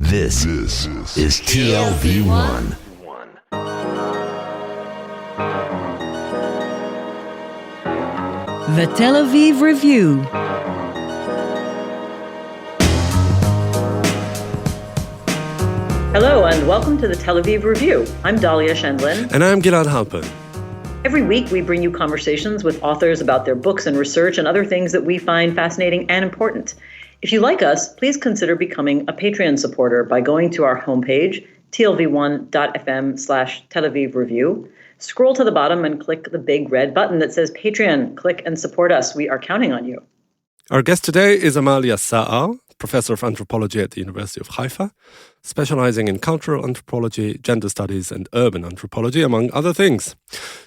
This is TLV1. The Tel Aviv Review. Hello and welcome to the Tel Aviv Review. I'm Dahlia Shendlin. And I'm Gilad Halpern. Every week we bring you conversations with authors about their books and research and other things that we find fascinating and important. If you like us, please consider becoming a Patreon supporter by going to our homepage, tlv1.fm/Tel Aviv Review. Scroll to the bottom and click the big red button that says Patreon. Click and support us. We are counting on you. Our guest today is Amalia Sa'ar, professor of anthropology at the University of Haifa, specializing in cultural anthropology, gender studies, and urban anthropology, among other things.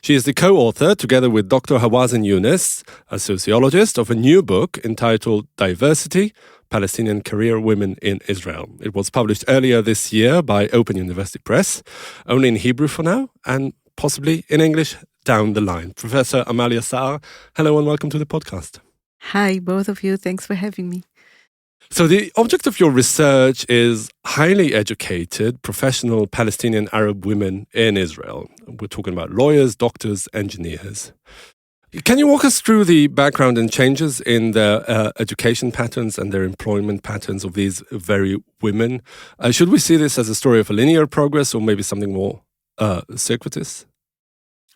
She is the co-author, together with Dr. Hawazin Yunus, a sociologist, of a new book entitled Diversity, Palestinian Career Women in Israel. It was published earlier this year by Open University Press, only in Hebrew for now, and possibly in English down the line. Professor Amalia Sa'ar, hello and welcome to the podcast. Hi, both of you. Thanks for having me. So the object of your research is highly educated, professional Palestinian Arab women in Israel. We're talking about lawyers, doctors, engineers. Can you walk us through the background and changes in their education patterns and their employment patterns of these very women? Should we see this as a story of a linear progress or maybe something more circuitous?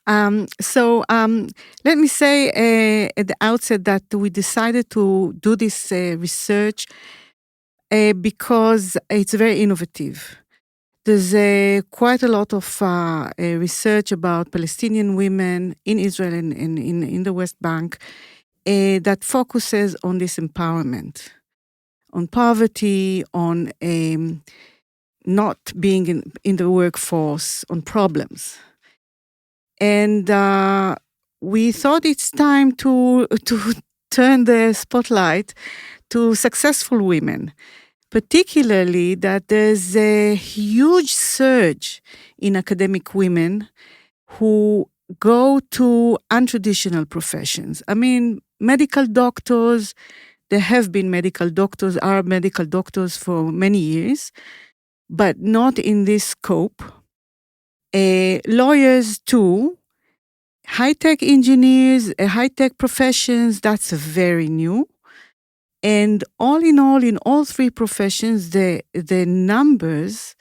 Let me say at the outset that we decided to do this research because it's very innovative. There's quite a lot of research about Palestinian women in Israel and in the West Bank that focuses on this empowerment, on poverty, on not being in the workforce, on problems. And we thought it's time to turn the spotlight to successful women, particularly that there's a huge surge in academic women who go to untraditional professions. I mean, medical doctors, there have been medical doctors, are medical doctors for many years, but not in this scope. Lawyers too, high-tech engineers, high-tech professions, that's very new. And all in all three professions, the numbers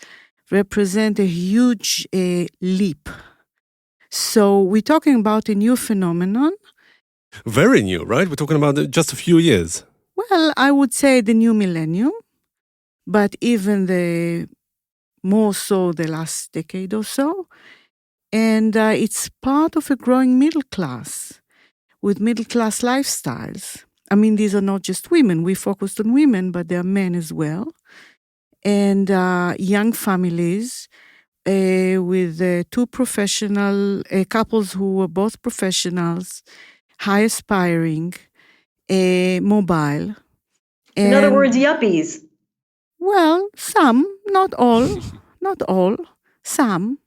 represent a huge leap. So we're talking about a new phenomenon. Very new, right? We're talking about just a few years. Well, I would say the new millennium, but even more so the last decade or so. And it's part of a growing middle class with middle class lifestyles. I mean, these are not just women. We focused on women, but there are men as well. And young families with two professional couples who were both professionals, high aspiring, mobile. In other words, yuppies. Well, some, not all, some.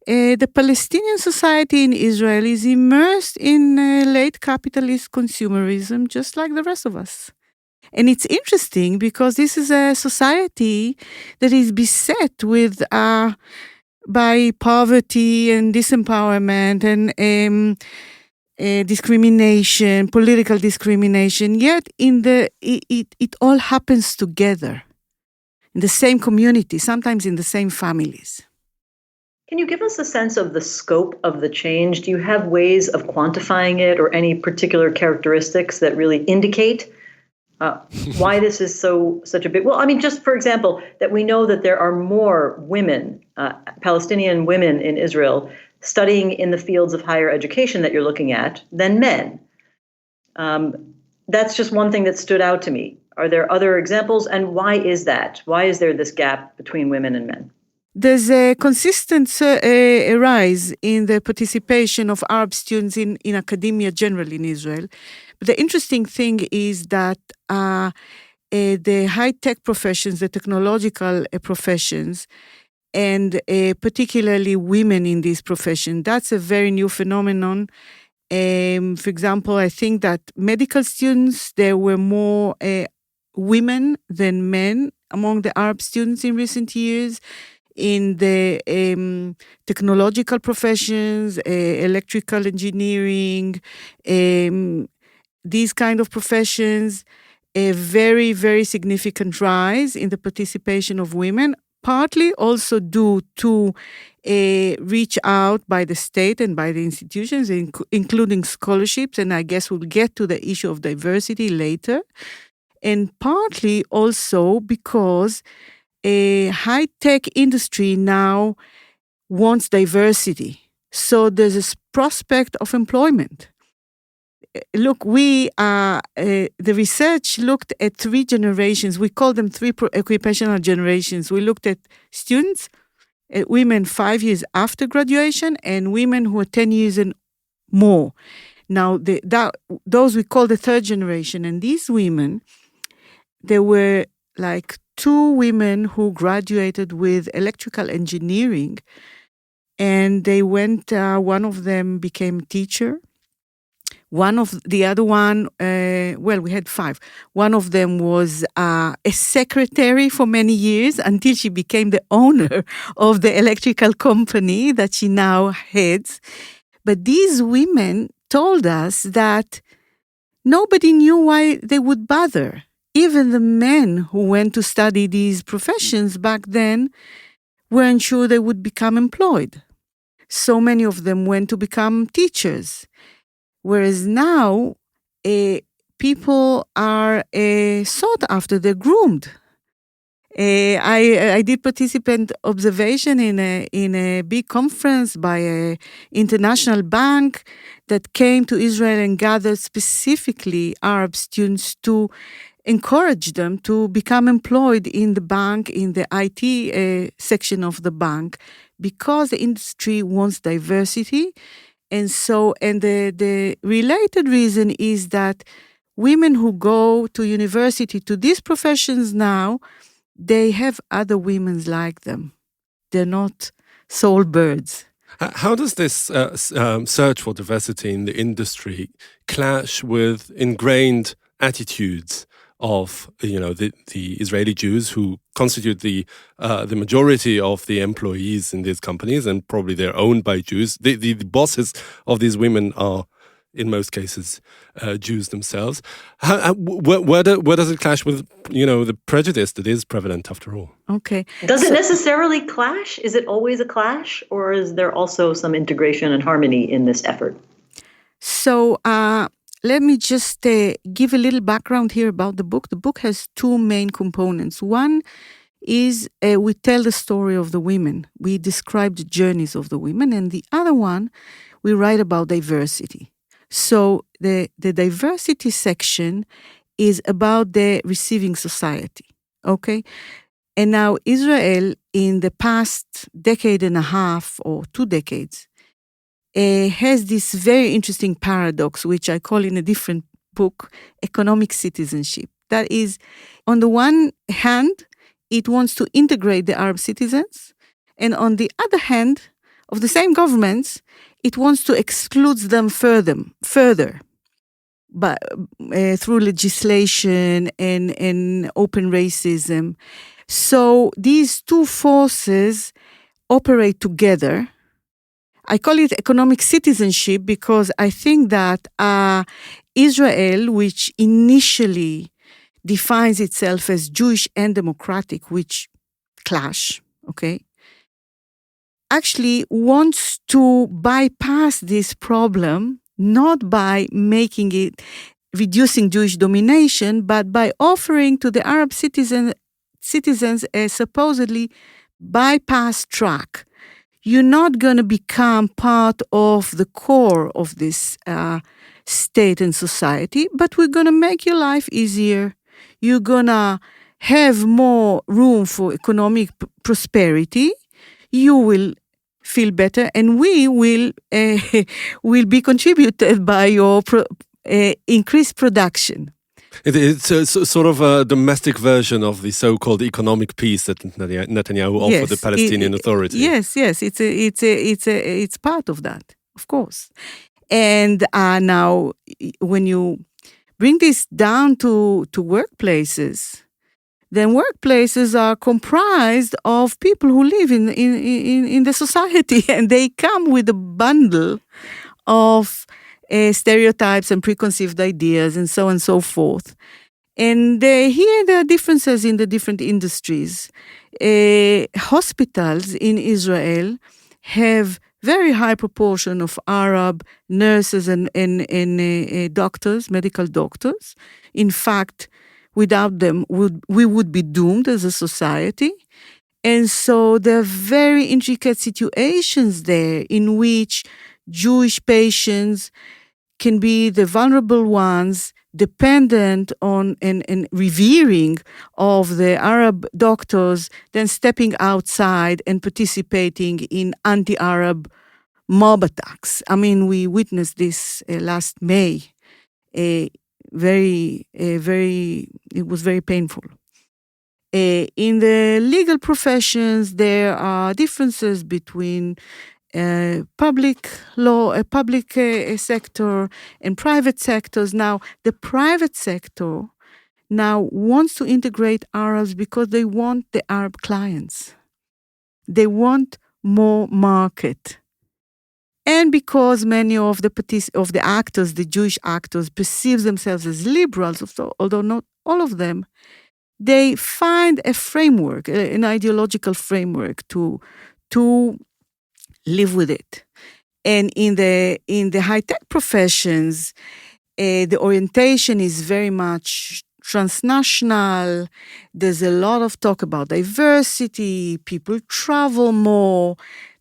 The Palestinian society in Israel is immersed in late capitalist consumerism, just like the rest of us. And it's interesting because this is a society that is beset with by poverty and disempowerment and discrimination, political discrimination. Yet it all happens together in the same community, sometimes in the same families. Can you give us a sense of the scope of the change? Do you have ways of quantifying it or any particular characteristics that really indicate why this is such a big... Well, I mean, just for example, that we know that there are more women, Palestinian women in Israel, studying in the fields of higher education that you're looking at than men. That's just one thing that stood out to me. Are there other examples? And why is that? Why is there this gap between women and men? There's a consistent rise in the participation of Arab students in academia generally in Israel. But the interesting thing is that the high-tech professions, the technological professions, and particularly women in this profession, that's a very new phenomenon. For example, I think that medical students, there were more women than men among the Arab students in recent years in the technological professions, electrical engineering, these kind of professions, a very, very significant rise in the participation of women, partly also due to reach out by the state and by the institutions, including scholarships, and I guess we'll get to the issue of diversity later, and partly also because a high-tech industry now wants diversity. So there's a prospect of employment. Look, the research looked at 3 generations. We call them 3 occupational generations. We looked at students, women 5 years after graduation, and women who are 10 years and more. Now, those we call the 3rd generation. And these women, there were like 2 women who graduated with electrical engineering, and they went, one of them became a teacher. We had 5. One of them was a secretary for many years until she became the owner of the electrical company that she now heads. But these women told us that nobody knew why they would bother. Even the men who went to study these professions back then weren't sure they would become employed. So many of them went to become teachers. Whereas now, people are sought after, they're groomed. I did participant observation in a big conference by an international bank that came to Israel and gathered specifically Arab students to encourage them to become employed in the bank, in the IT section of the bank, because the industry wants diversity. And the related reason is that women who go to university to these professions now, they have other women like them. They're not soul birds. How does this search for diversity in the industry clash with ingrained attitudes of the Israeli Jews who constitute the majority of the employees in these companies, and probably they're owned by Jews? The bosses of these women are, in most cases, Jews themselves. Where does it clash with the prejudice that is prevalent after all? Okay. Does it necessarily clash? Is it always a clash, or is there also some integration and harmony in this effort? So let me just give a little background here about the book. The book has 2 main components. One is we tell the story of the women. We describe the journeys of the women. And the other one, we write about diversity. So the diversity section is about the receiving society, okay? And now Israel, in the past decade and a half or 2 decades, has this very interesting paradox, which I call in a different book, economic citizenship. That is, on the one hand, it wants to integrate the Arab citizens, and on the other hand, of the same governments, it wants to exclude them further, but through legislation and open racism. So these 2 forces operate together. I call it economic citizenship because I think that Israel, which initially defines itself as Jewish and democratic, which clash, okay, actually wants to bypass this problem, not by making it, reducing Jewish domination, but by offering to the Arab citizens a supposedly bypass track. You're not going to become part of the core of this state and society, but we're going to make your life easier. You're going to have more room for economic prosperity. You will feel better, and we will be contributed by your increased production. It's sort of a domestic version of the so-called economic peace that Netanyahu offered the Palestinian Authority. Yes, it's part of that, of course. And now, when you bring this down to workplaces, then workplaces are comprised of people who live in the society, and they come with a bundle of stereotypes and preconceived ideas and so on and so forth. And here there are differences in the different industries. Hospitals in Israel have very high proportion of Arab nurses and doctors, medical doctors. In fact, without them, we would be doomed as a society. And so there are very intricate situations there in which Jewish patients can be the vulnerable ones, dependent on and revering of the Arab doctors, then stepping outside and participating in anti-Arab mob attacks. I mean, we witnessed this last May. It was very painful. In the legal professions, there are differences between public law, public sector and private sectors. Now, the private sector now wants to integrate Arabs because they want the Arab clients. They want more market. And because many of the actors, the Jewish actors, perceive themselves as liberals, although not all of them, they find a framework, an ideological framework to live with it. And in the high-tech professions, the orientation is very much transnational. There's a lot of talk about diversity. People travel more.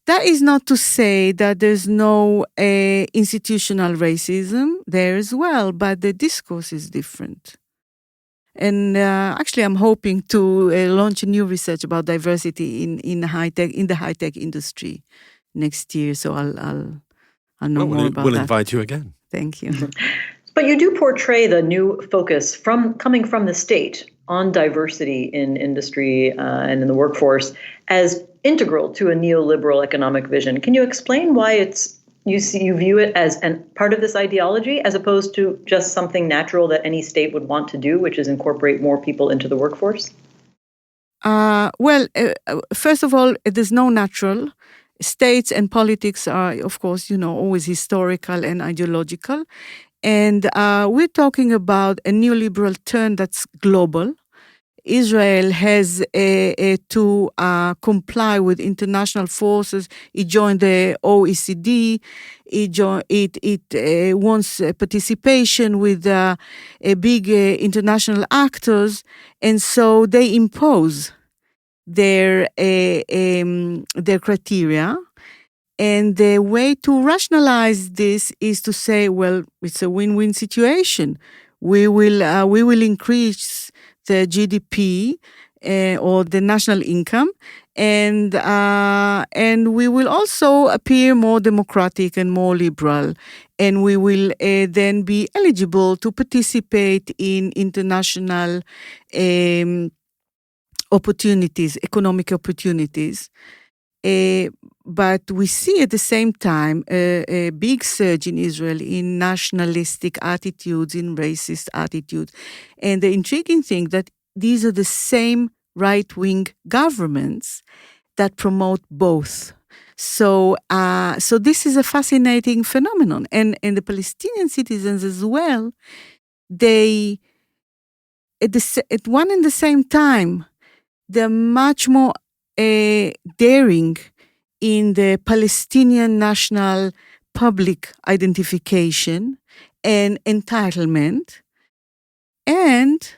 That is not to say that there's no institutional racism there as well, but the discourse is different. And actually, I'm hoping to launch a new research about diversity in the high-tech industry next year. So I'll know more about that. We'll invite you again. Thank you. But you do portray the new focus coming from the state on diversity in industry and in the workforce as integral to a neoliberal economic vision. Can you explain why you view it as part of this ideology as opposed to just something natural that any state would want to do, which is incorporate more people into the workforce? First of all, there's no natural. States and politics are, of course, always historical and ideological. And we're talking about a neoliberal turn that's global. Israel has to comply with international forces. It joined the OECD. It wants participation with big international actors, and so they impose their criteria. And the way to rationalize this is to say, well, it's a win-win situation. We will increase the GDP or the national income, and we will also appear more democratic and more liberal, and we will then be eligible to participate in international opportunities, economic opportunities. But we see at the same time a big surge in Israel in nationalistic attitudes, in racist attitudes. And the intriguing thing that these are the same right-wing governments that promote both. So this is a fascinating phenomenon. And the Palestinian citizens as well, they, at one and the same time, they're much more daring in the Palestinian national public identification and entitlement, and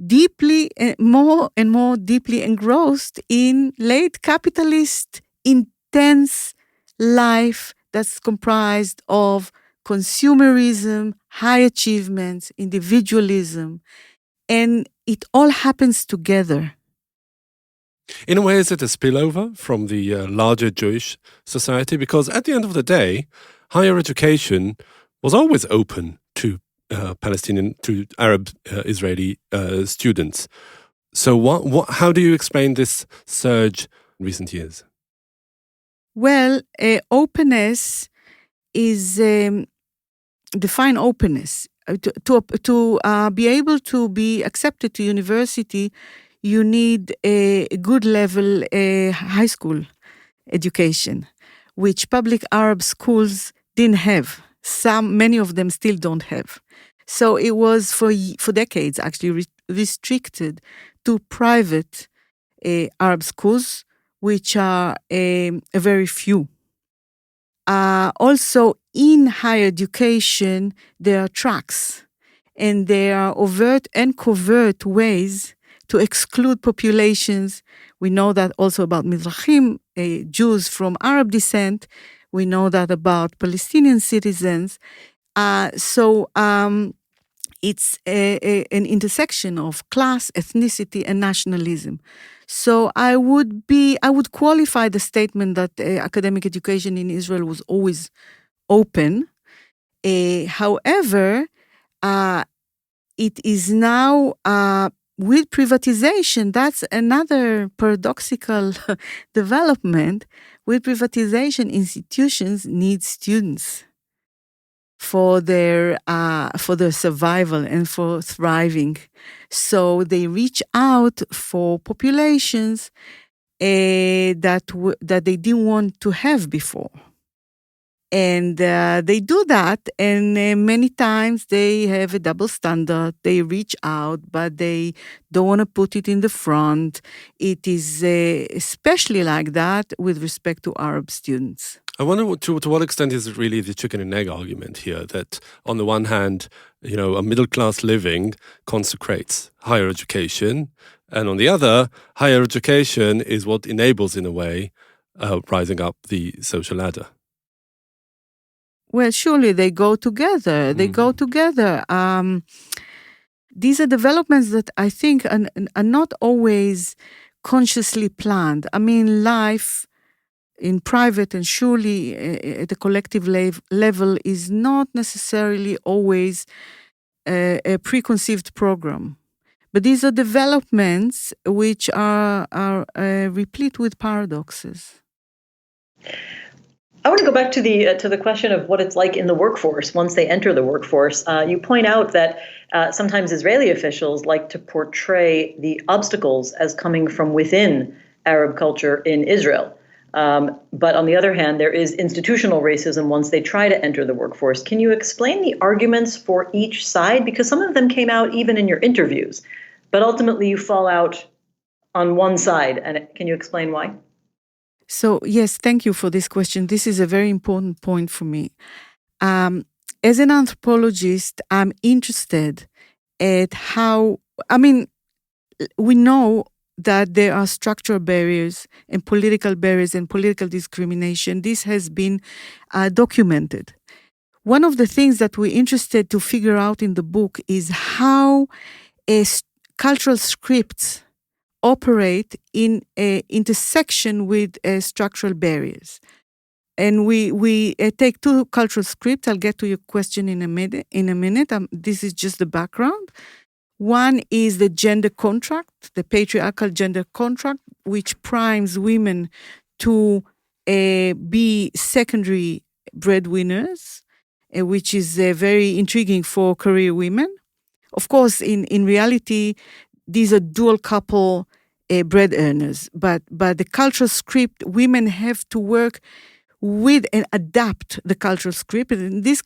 deeply, more and more deeply engrossed in late capitalist, intense life that's comprised of consumerism, high achievements, individualism, and it all happens together. In a way, is it a spillover from the larger Jewish society? Because at the end of the day, higher education was always open to to Arab Israeli students. So how do you explain this surge in recent years? Well, openness is, define openness. be able to be accepted to university, you need a good level high school education, which public Arab schools didn't have. Many of them still don't have. So it was for decades actually restricted to private Arab schools, which are a very few. Also, in higher education, there are tracks, and there are overt and covert ways to exclude populations. We know that also about Mizrahim, Jews from Arab descent. We know that about Palestinian citizens. So it's an intersection of class, ethnicity, and nationalism. So I would qualify the statement that academic education in Israel was always open. However, it is now with privatization. That's another paradoxical development. With privatization, institutions need students for their survival and for thriving. So they reach out for populations that they didn't want to have before. And they do that, and many times they have a double standard. They reach out, but they don't want to put it in the front. It is especially like that with respect to Arab students. I wonder to what extent is it really the chicken and egg argument here, that on the one hand, a middle-class living consecrates higher education, and on the other, higher education is what enables, in a way, rising up the social ladder. Well, surely they go together. They go together. These are developments that I think are not always consciously planned. I mean, life in private and surely at the collective level is not necessarily always a preconceived program. But these are developments which are replete with paradoxes. I want to go back to the question of what it's like in the workforce once they enter the workforce. You point out that sometimes Israeli officials like to portray the obstacles as coming from within Arab culture in Israel. But on the other hand, there is institutional racism once they try to enter the workforce. Can you explain the arguments for each side? Because some of them came out even in your interviews, but ultimately you fall out on one side. And can you explain why? So, yes, thank you for this question. This is a very important point for me. As an anthropologist, I'm interested at how, we know that there are structural barriers and political discrimination. This has been documented. One of the things that we're interested to figure out in the book is how cultural scripts operate in an intersection with structural barriers. And we take two cultural scripts. I'll get to your question in a minute. This is just the background. One is the gender contract, the patriarchal gender contract, which primes women to be secondary breadwinners, which is very intriguing for career women. Of course, in reality, these are dual couple bread earners, but the cultural script, women have to work with and adapt the cultural script. And this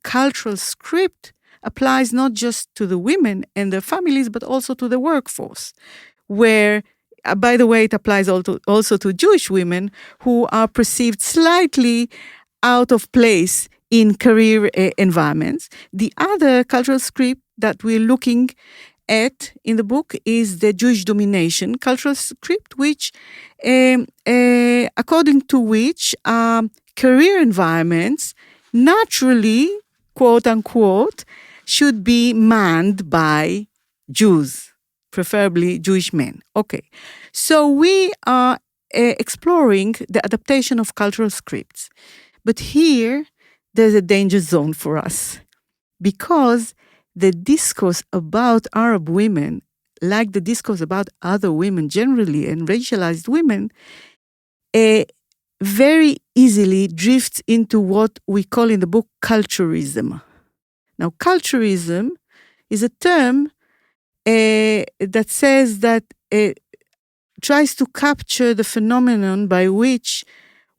cultural script applies not just to the women and their families, but also to the workforce, where, by the way, it applies also to Jewish women who are perceived slightly out of place in career environments. The other cultural script that we're looking at in the book is the Jewish domination cultural script, which, according to which career environments naturally, quote unquote, should be manned by Jews, preferably Jewish men. Okay, so we are exploring the adaptation of cultural scripts. But here, there's a danger zone for us, because the discourse about Arab women, like the discourse about other women generally and racialized women, very easily drifts into what we call in the book culturism. Now, culturism is a term that says that tries to capture the phenomenon by which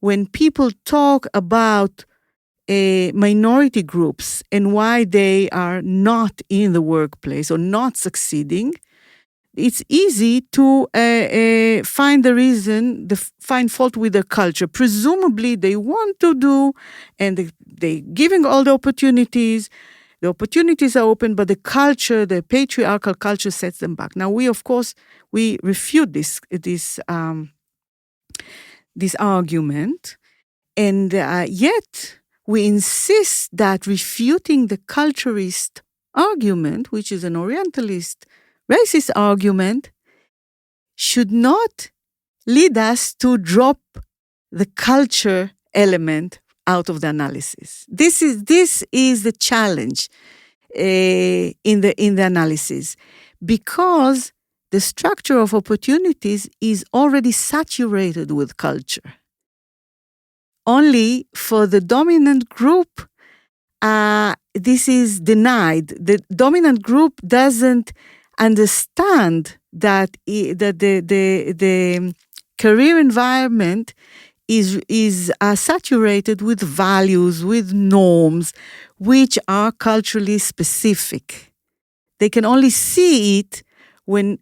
when people talk about minority groups and why they are not in the workplace or not succeeding, it's easy to find the reason, find fault with their culture. Presumably, they want to do, and they giving all the opportunities. The opportunities are open, but the culture, the patriarchal culture, sets them back. Now, we of course refute this argument, and yet we insist that refuting the culturist argument, which is an Orientalist racist argument, should not lead us to drop the culture element out of the analysis. This is the challenge in the analysis, because the structure of opportunities is already saturated with culture. Only for the dominant group, this is denied. The dominant group doesn't understand that the career environment is saturated with values, with norms, which are culturally specific. They can only see it when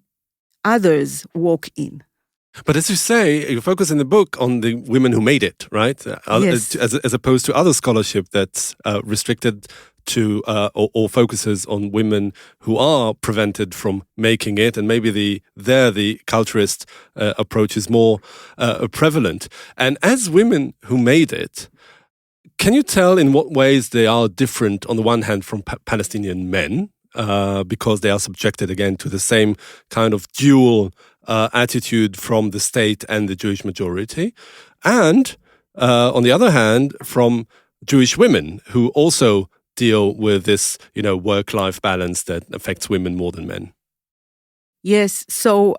others walk in. But as you say, you focus in the book on the women who made it, right? Yes. As opposed to other scholarship that's restricted to or focuses on women who are prevented from making it, and maybe the culturist approach is more prevalent. And as women who made it, can you tell in what ways they are different on the one hand from Palestinian men, because they are subjected again to the same kind of dual attitude from the state and the Jewish majority, and on the other hand, from Jewish women who also deal with this, work-life balance that affects women more than men? Yes, so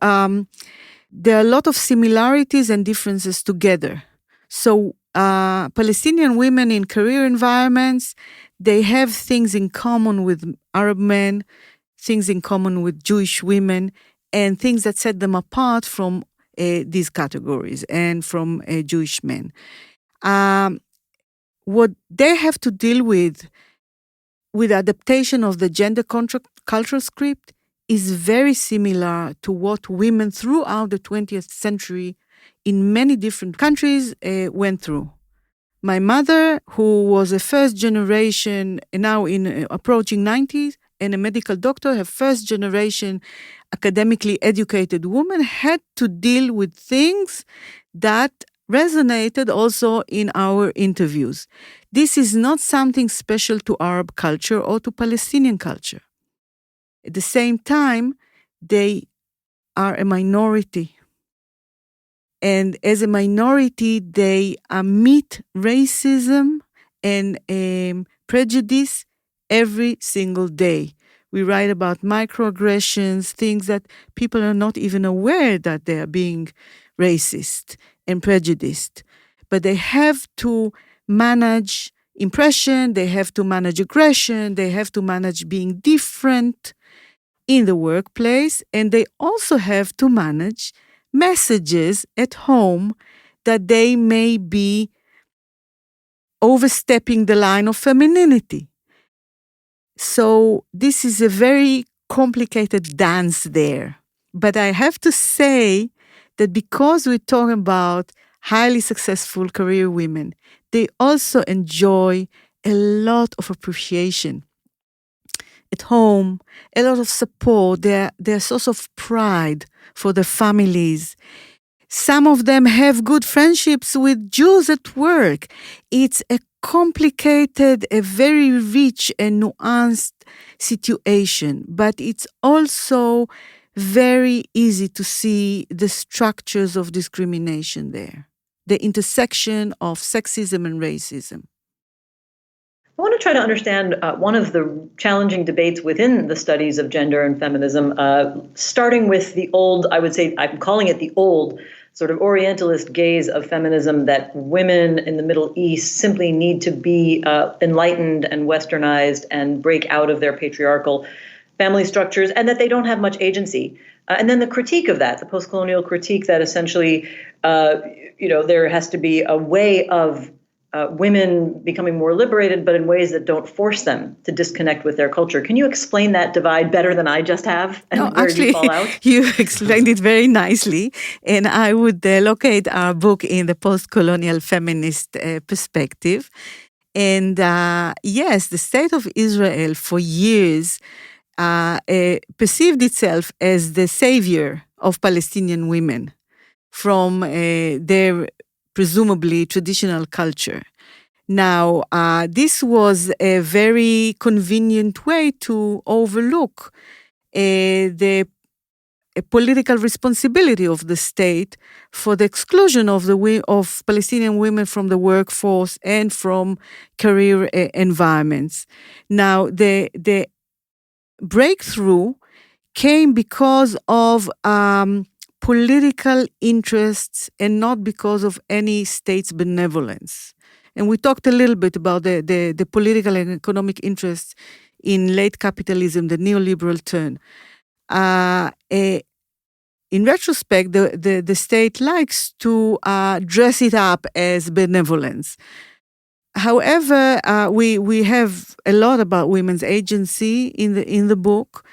there are a lot of similarities and differences together. So Palestinian women in career environments, they have things in common with Arab men, things in common with Jewish women, and things that set them apart from these categories and from Jewish men. What they have to deal with adaptation of the gender cultural script is very similar to what women throughout the 20th century in many different countries went through. My mother, who was a first generation, now in approaching 90s, and a medical doctor, her first generation academically educated woman, had to deal with things that resonated also in our interviews. This is not something special to Arab culture or to Palestinian culture. At the same time, they are a minority. And as a minority, they meet racism and prejudice every single day. We write about microaggressions, things that people are not even aware that they are being racist and prejudiced. But they have to manage impression, they have to manage aggression, they have to manage being different in the workplace, and they also have to manage messages at home that they may be overstepping the line of femininity. So this is a very complicated dance there. But I have to say that because we're talking about highly successful career women, they also enjoy a lot of appreciation at home, a lot of support. They're a source of pride for their families. Some of them have good friendships with Jews at work. It's a complicated, a very rich and nuanced situation, but it's also very easy to see the structures of discrimination there, the intersection of sexism and racism. I want to try to understand one of the challenging debates within the studies of gender and feminism, starting with the old, I would say, I'm calling it the old sort of Orientalist gaze of feminism, that women in the Middle East simply need to be enlightened and westernized and break out of their patriarchal family structures, and that they don't have much agency. And then the critique of that, the post-colonial critique that essentially, there has to be a way of women becoming more liberated, but in ways that don't force them to disconnect with their culture. Can you explain that divide better than I just have? And no, where actually, you fall out? you explained it very nicely. And I would locate our book in the post-colonial feminist perspective. And yes, the state of Israel for years perceived itself as the savior of Palestinian women from their presumably traditional culture. Now, this was a very convenient way to overlook the political responsibility of the state for the exclusion of of Palestinian women from the workforce and from career environments. Now, the breakthrough came because of political interests and not because of any state's benevolence. And we talked a little bit about the political and economic interests in late capitalism, the neoliberal turn. In retrospect, the state likes to dress it up as benevolence. However, we have a lot about women's agency in the book,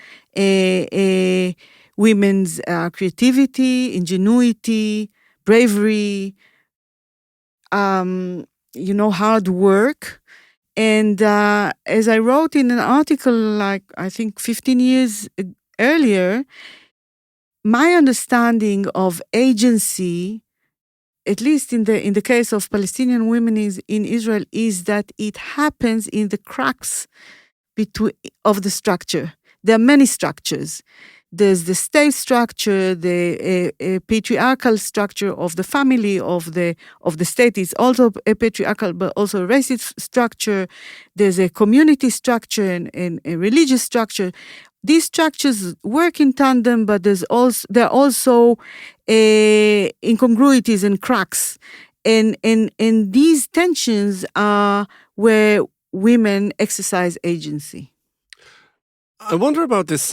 women's creativity, ingenuity, bravery, hard work. And as I wrote in an article, like I think 15 years earlier, my understanding of agency, at least in the case of Palestinian women in Israel, is that it happens in the cracks of the structure. There are many structures. There's the state structure, the patriarchal structure of the family of the state is also a patriarchal, but also a racist structure. There's a community structure and a religious structure. These structures work in tandem, but there are also incongruities and cracks, and these tensions are where women exercise agency. I wonder about this,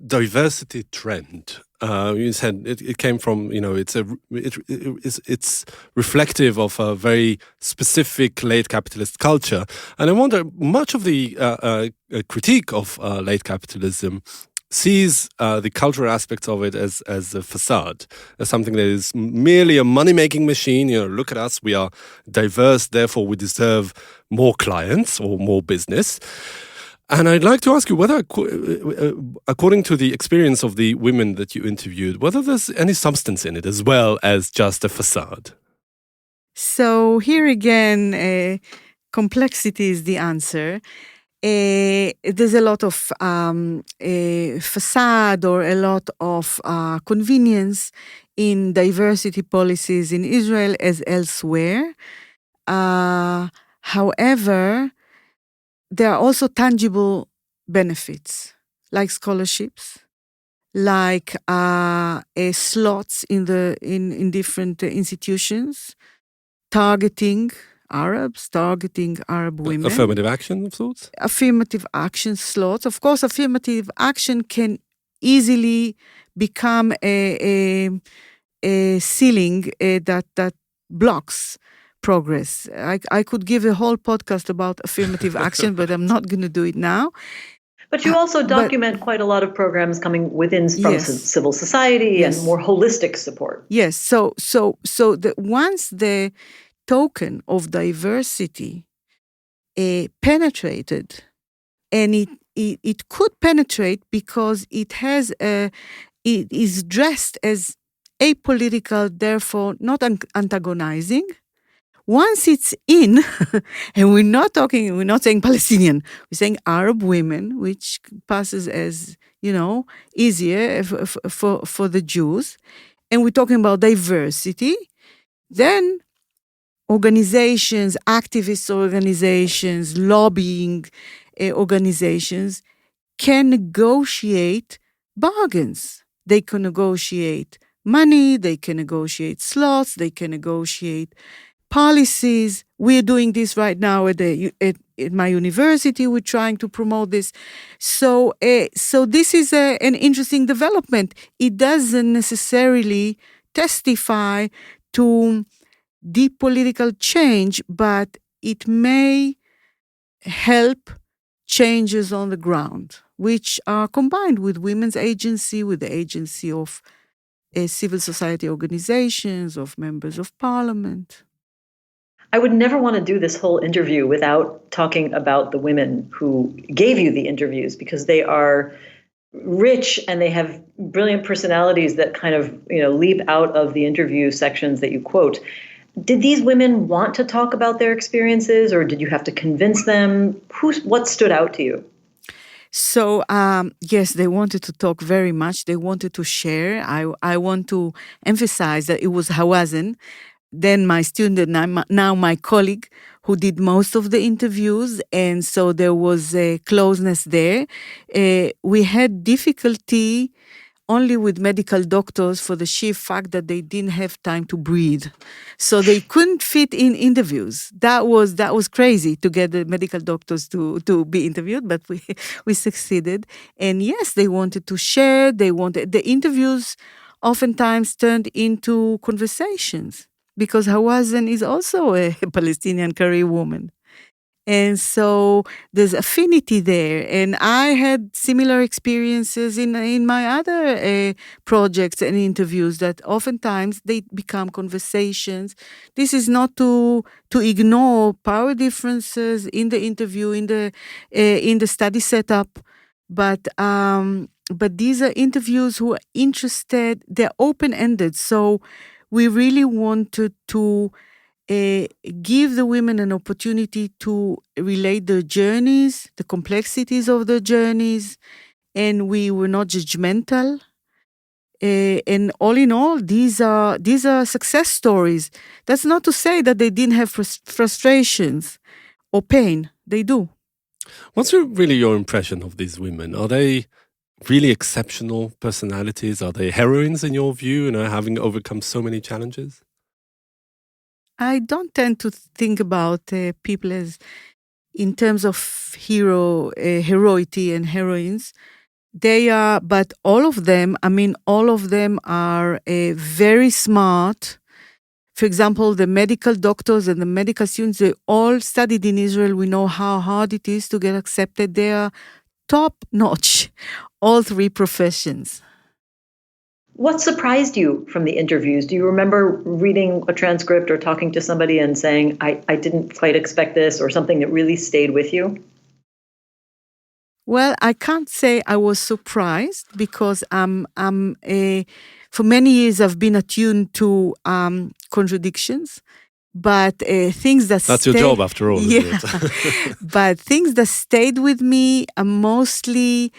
diversity trend. You said it came from, it's reflective of a very specific late capitalist culture, and I wonder, much of the critique of late capitalism sees the cultural aspects of it as a facade, as something that is merely a money-making machine. Look at us, we are diverse, therefore we deserve more clients or more business. And I'd like to ask you whether, according to the experience of the women that you interviewed, whether there's any substance in it as well as just a facade. So here again, complexity is the answer. There's a lot of facade or a lot of convenience in diversity policies in Israel as elsewhere. However, there are also tangible benefits, like scholarships, like slots in different institutions, targeting Arabs, targeting Arab women. Affirmative action of sorts? Affirmative action slots. Of course, affirmative action can easily become a ceiling that blocks progress. I could give a whole podcast about affirmative action, but I'm not going to do it now. But you also document quite a lot of programs coming from civil society and more holistic support. Yes. So once the token of diversity penetrated, and it could penetrate because it is dressed as apolitical, therefore not antagonizing. Once it's in, and we're not saying Palestinian, we're saying Arab women, which passes as, easier for the Jews, and we're talking about diversity, then organizations, activist organizations, lobbying organizations can negotiate bargains. They can negotiate money, they can negotiate slots, they can negotiate policies. We're doing this right now at my university. We're trying to promote this. So this is an interesting development. It doesn't necessarily testify to deep political change, but it may help changes on the ground, which are combined with women's agency, with the agency of civil society organizations, of members of parliament. I would never want to do this whole interview without talking about the women who gave you the interviews, because they are rich and they have brilliant personalities that kind of, leap out of the interview sections that you quote. Did these women want to talk about their experiences, or did you have to convince them? What stood out to you? So, yes, they wanted to talk very much. They wanted to share. I want to emphasize that it was Hawazin, then my student, and now my colleague, who did most of the interviews. And so there was a closeness there. We had difficulty only with medical doctors for the sheer fact that they didn't have time to breathe. So they couldn't fit in interviews. That was crazy to get the medical doctors to be interviewed, but we succeeded. And yes, they wanted to share. The interviews oftentimes turned into conversations, because Hawazin is also a Palestinian career woman. And so there's affinity there. And I had similar experiences in my other projects and interviews, that oftentimes they become conversations. This is not to ignore power differences in the interview, in the study setup, but these are interviews who are interested. They're open-ended. So we really wanted to give the women an opportunity to relate their journeys, the complexities of their journeys, and we were not judgmental. And all in all, these are success stories. That's not to say that they didn't have frustrations or pain. They do. What's really your impression of these women? Are they really exceptional personalities? Are they heroines in your view, having overcome so many challenges? I don't tend to think about people as in terms of heroity and heroines. They are, but all of them are very smart. For example, the medical doctors and the medical students, they all studied in Israel. We know how hard it is to get accepted. They are top-notch, all three professions. What surprised you from the interviews? Do you remember reading a transcript or talking to somebody and saying, I didn't quite expect this, or something that really stayed with you? Well, I can't say I was surprised, because for many years I've been attuned to contradictions, but things that's your job after all, isn't it? But things that stayed with me are mostly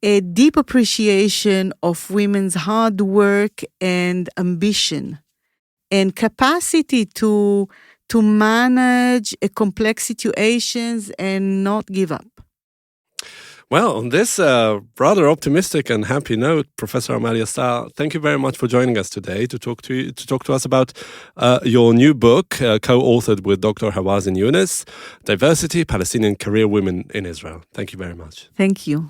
a deep appreciation of women's hard work and ambition and capacity to manage complex situations and not give up. Well, on this rather optimistic and happy note, Professor Amalia Sa'ar, thank you very much for joining us today to talk to us about your new book, co-authored with Dr. Hawazin Yunus, Diversity: Palestinian Career Women in Israel. Thank you very much. Thank you.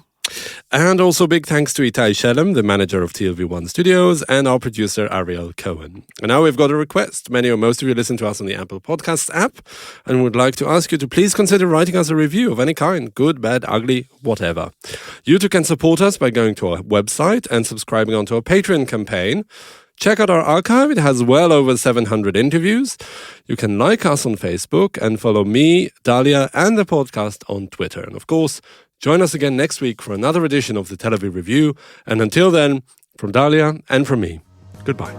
And also big thanks to Itai Shelem, the manager of TLV1 Studios, and our producer Ariel Cohen. And now we've got a request. Many or most of you listen to us on the Apple Podcasts app, and would like to ask you to please consider writing us a review of any kind, good, bad, ugly, whatever. You too can support us by going to our website and subscribing onto our Patreon campaign. Check out our archive. It has well over 700 interviews. You can like us on Facebook and follow me, Dalia, and the podcast on Twitter. And of course, join us again next week for another edition of the Tel Aviv Review. And until then, from Dalia and from me, goodbye.